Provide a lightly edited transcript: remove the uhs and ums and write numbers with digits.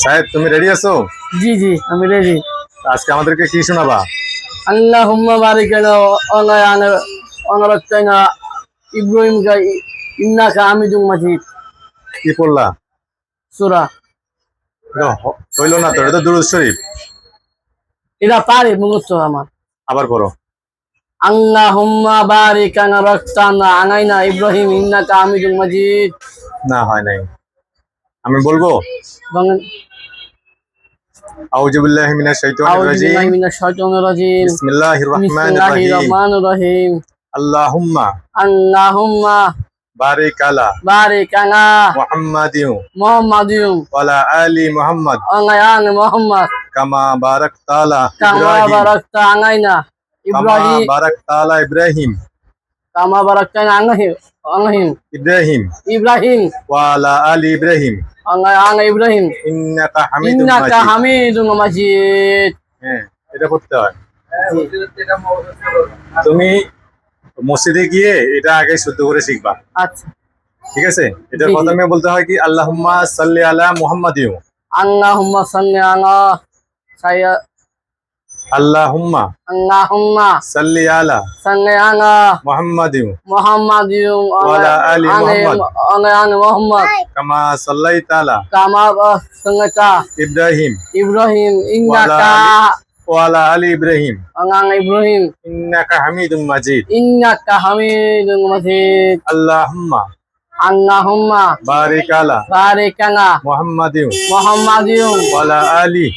সাহেব, তুমি রেডি আছো? জি জি, আমি রেডি। আজকে আমাদেরকে কি শোনাবা? আল্লাহুম্মা বারিক আলা ওয়ানারাক্তানা ইব্রাহিম ইন্নাকা হামিদুম মাজিদ। কি পড়লা? সূরা। এটা হইলো না তো, এটা তো দুরূদ শরীফ। এটা পারে মুখস্থ আমার। আবার পড়ো। আল্লাহুম্মা বারিক আলা আনাইনা ইব্রাহিম ইন্নাকা হামিদুম মাজিদ। না, হয় নাই। আমি বলবো। বলেন। আউযু বিল্লাহি মিনাশ শাইতানির আউযু রাজিম। বিল্লাহি মিনাশ শাইতানির রাজিম। বিসমিল্লাহির রহমানির বিসমিল্লাহির রহিম। রহমানির রহিম। আল্লাহুম্মা আল্লাহুম্মা বারিক আলা বারিক আলা মুহাম্মাদিন মুহাম্মাদিন ওয়া আলা আলি মুহাম্মাদ ওয়া আলা মুহাম্মাদ কামা বারাকতা আলা কামা ইব্রাহিম বারাকতা আনাইনা কামা ইব্রাহিম বারাকতা আলা ইব্রাহিম কামা বারাকতা ইব্রাহিম ইব্রাহিম ওয়া আলা আলি ইব্রাহিম আনা ইব্রাহিম ইন্নাকা হামিদুম ইন্নাকা মাজিদ। হামিদুম মাজিদ। হ্যাঁ, এটা পড়তে হয়। তুমি মসজিদে গিয়ে এটা আগে শুদ্ধ করে শিখবা। আচ্ছা, ঠিক আছে? এটা জি জি। প্রথমে বলতে হয় কি, আল্লাহুম্মা সাল্লি আলা মুহাম্মাদিন। আল্লাহুম্মা সাল্লি আলা সাইয়্যা আল্লাহুম্মা আল্লাহুম্মা সাল্লি আলা সাল্লি আলা মুহাম্মাদিন মুহাম্মাদিন ওয়া আলা আলি মুহাম্মাদ আলা মুহাম্মাদ কামা সাল্লাইতা আলা কামা সাল্লাতা ইব্রাহিম ইব্রাহিম ওয়া আলা ইন্নাকা ওয়া আলা আলি ইব্রাহিম আলা ইব্রাহিম ইন্নাকা হামিদুম মাজিদ। ইন্নাকা হামিদুম মাজিদ। আল্লাহুম্মা আল্লাহুম্মা বারিক আলা বারিক আলা মুহাম্মাদিন মুহাম্মাদিন ওয়া আলা আলি